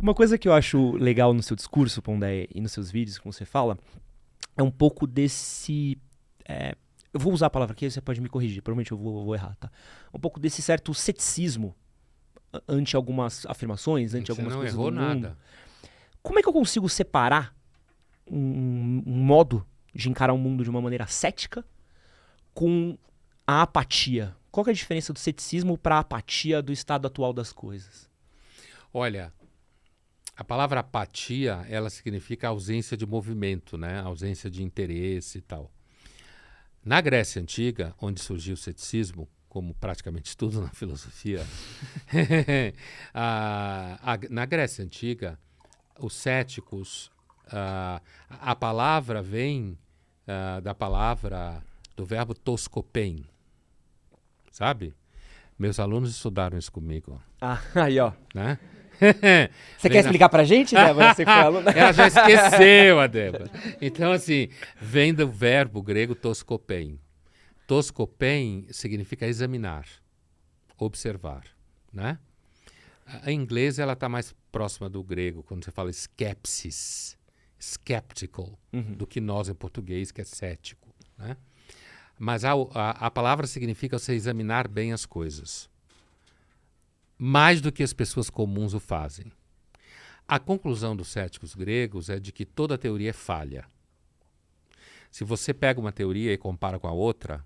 Uma coisa que eu acho legal no seu discurso, Pondé, e nos seus vídeos, como você fala, é um pouco desse... eu vou usar a palavra aqui, você pode me corrigir, provavelmente eu vou errar, tá? Um pouco desse certo ceticismo ante algumas afirmações, ante Você algumas não coisas errou do mundo. nada. Como é que eu consigo separar um modo de encarar o mundo de uma maneira cética com a apatia? Qual que é a diferença do ceticismo para a apatia do estado atual das coisas? Olha, a palavra apatia, ela significa ausência de movimento, né? Ausência de interesse e tal. Na Grécia Antiga, onde surgiu o ceticismo, como praticamente tudo na filosofia, na Grécia Antiga, os céticos, a palavra vem da palavra, do verbo toskopein, sabe? Meus alunos estudaram isso comigo, Ah, aí ó. né? Você quer explicar pra gente, Débora? Você que foi aluna? Ela já esqueceu, a Débora. Então, assim, vem do verbo grego toskopein. Toskopein significa examinar, observar, né? Em inglês, ela está mais próxima do grego, quando você fala skepsis, skeptical, do que nós em português, que é cético, né? Mas a palavra significa você examinar bem as coisas. Mais do que as pessoas comuns o fazem. A conclusão dos céticos gregos é de que toda teoria é falha. Se você pega uma teoria e compara com a outra,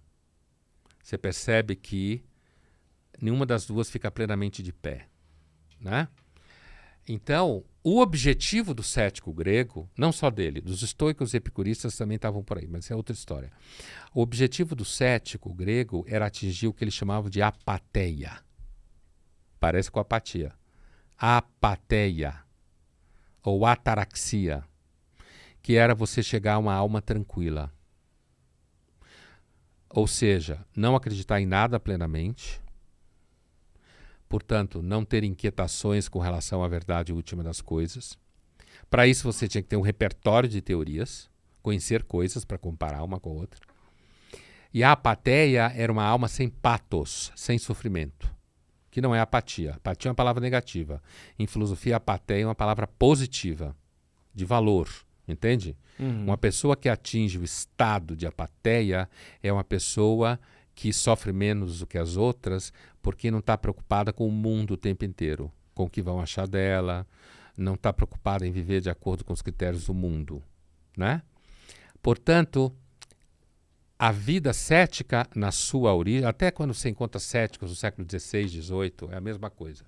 você percebe que nenhuma das duas fica plenamente de pé, né? Então, o objetivo do cético grego, não só dele, dos estoicos e epicuristas também estavam por aí, mas isso é outra história. O objetivo do cético grego era atingir o que eles chamavam de apateia. Parece com apatia. Apateia, ou ataraxia, que era você chegar a uma alma tranquila. Ou seja, não acreditar em nada plenamente, portanto, não ter inquietações com relação à verdade última das coisas. Para isso você tinha que ter um repertório de teorias, conhecer coisas para comparar uma com a outra. E a apateia era uma alma sem patos, sem sofrimento, que não é apatia. Apatia é uma palavra negativa. Em filosofia, apateia é uma palavra positiva, de valor, entende? Uma pessoa que atinge o estado de apateia é uma pessoa que sofre menos do que as outras porque não está preocupada com o mundo o tempo inteiro, com o que vão achar dela, não está preocupada em viver de acordo com os critérios do mundo, né? Portanto, a vida cética na sua origem, até quando você encontra céticos no século XVI, XVIII, é a mesma coisa.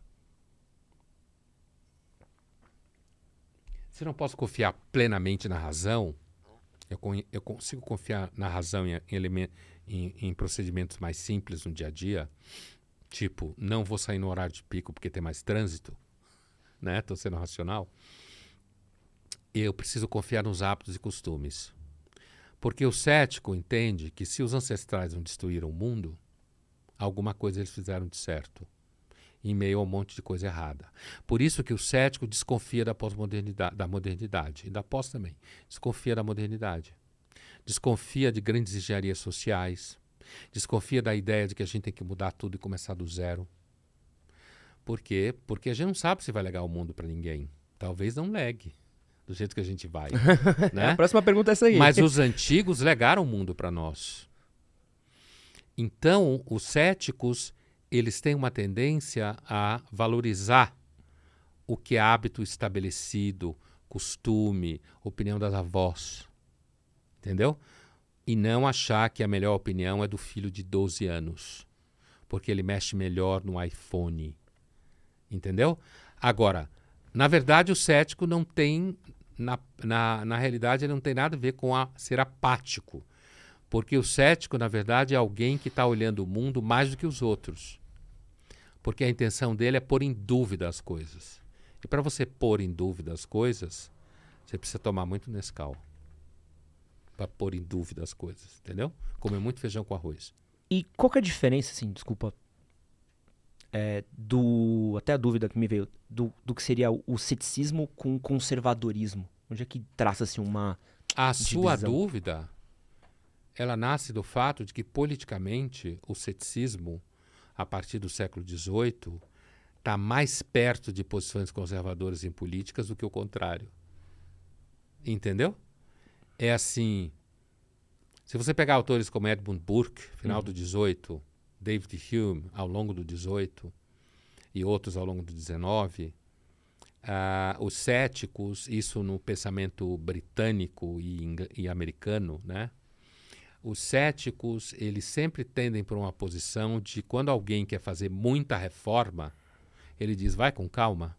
Se eu não posso confiar plenamente na razão, eu consigo confiar na razão em procedimentos mais simples no dia a dia, tipo, não vou sair no horário de pico porque tem mais trânsito, né? Estou sendo racional. Eu preciso confiar nos hábitos e costumes. Porque o cético entende que se os ancestrais não destruíram o mundo, alguma coisa eles fizeram de certo, em meio a um monte de coisa errada. Por isso que o cético desconfia da pós-modernidade, da modernidade, e da pós também. Desconfia da modernidade. Desconfia de grandes engenharias sociais. Desconfia da ideia de que a gente tem que mudar tudo e começar do zero. Por quê? Porque a gente não sabe se vai legar o mundo para ninguém. Talvez não legue do jeito que a gente vai, né? A próxima pergunta é essa aí. Mas os antigos legaram o mundo para nós. Então, os céticos, eles têm uma tendência a valorizar o que é hábito estabelecido, costume, opinião das avós. Entendeu? E não achar que a melhor opinião é do filho de 12 anos, porque ele mexe melhor no iPhone. Entendeu? Agora, na verdade, o cético não tem, na realidade, ele não tem nada a ver com ser apático. Porque o cético, na verdade, é alguém que está olhando o mundo mais do que os outros. Porque a intenção dele é pôr em dúvida as coisas. E para você pôr em dúvida as coisas, você precisa tomar muito Nescau. Para pôr em dúvida as coisas, entendeu? Comer muito feijão com arroz. E qual que é a diferença, assim, desculpa, até a dúvida que me veio, do que seria o ceticismo com o conservadorismo? Onde é que traça-se uma A sua divisão? dúvida, ela nasce do fato de que politicamente o ceticismo, a partir do século XVIII, está mais perto de posições conservadoras em políticas do que o contrário. Entendeu? É assim, se você pegar autores como Edmund Burke, final do 18, David Hume, ao longo do 18, e outros ao longo do 19, os céticos, isso no pensamento britânico e americano, né? Os céticos, eles sempre tendem para uma posição de quando alguém quer fazer muita reforma, ele diz, vai com calma.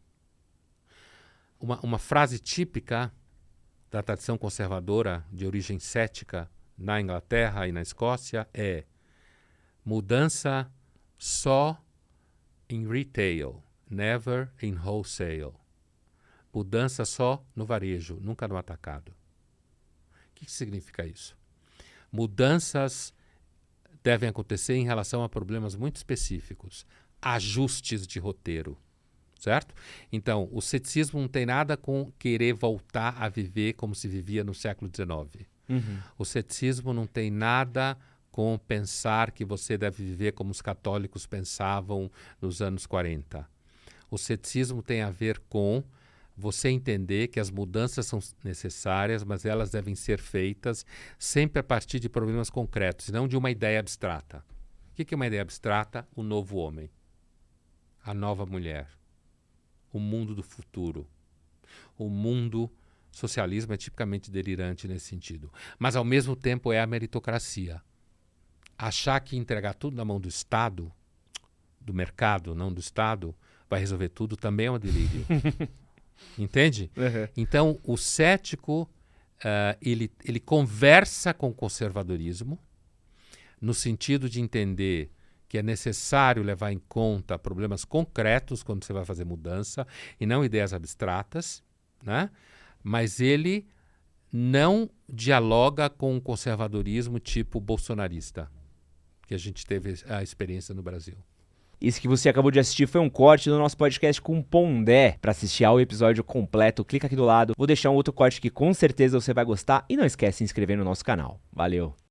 Uma frase típica da tradição conservadora de origem cética na Inglaterra e na Escócia é mudança só em retail, never in wholesale. Mudança só no varejo, nunca no atacado. O que significa isso? Mudanças devem acontecer em relação a problemas muito específicos, ajustes de roteiro, certo? Então, o ceticismo não tem nada com querer voltar a viver como se vivia no século XIX. O ceticismo não tem nada com pensar que você deve viver como os católicos pensavam nos anos 40. O ceticismo tem a ver com você entender que as mudanças são necessárias, mas elas devem ser feitas sempre a partir de problemas concretos, e não de uma ideia abstrata. O que é uma ideia abstrata? O novo homem, a nova mulher, o mundo do futuro. O mundo socialismo é tipicamente delirante nesse sentido, mas ao mesmo tempo é a meritocracia. Achar que entregar tudo na mão do Estado, do mercado, não do Estado, vai resolver tudo também é um delírio. Entende? Então, o cético, ele conversa com o conservadorismo no sentido de entender que é necessário levar em conta problemas concretos quando você vai fazer mudança e não ideias abstratas, né? Mas ele não dialoga com o conservadorismo tipo bolsonarista, que a gente teve a experiência no Brasil. Isso que você acabou de assistir foi um corte do nosso podcast com Pondé. Para assistir ao episódio completo, clica aqui do lado. Vou deixar um outro corte que com certeza você vai gostar. E não esquece de se inscrever no nosso canal. Valeu!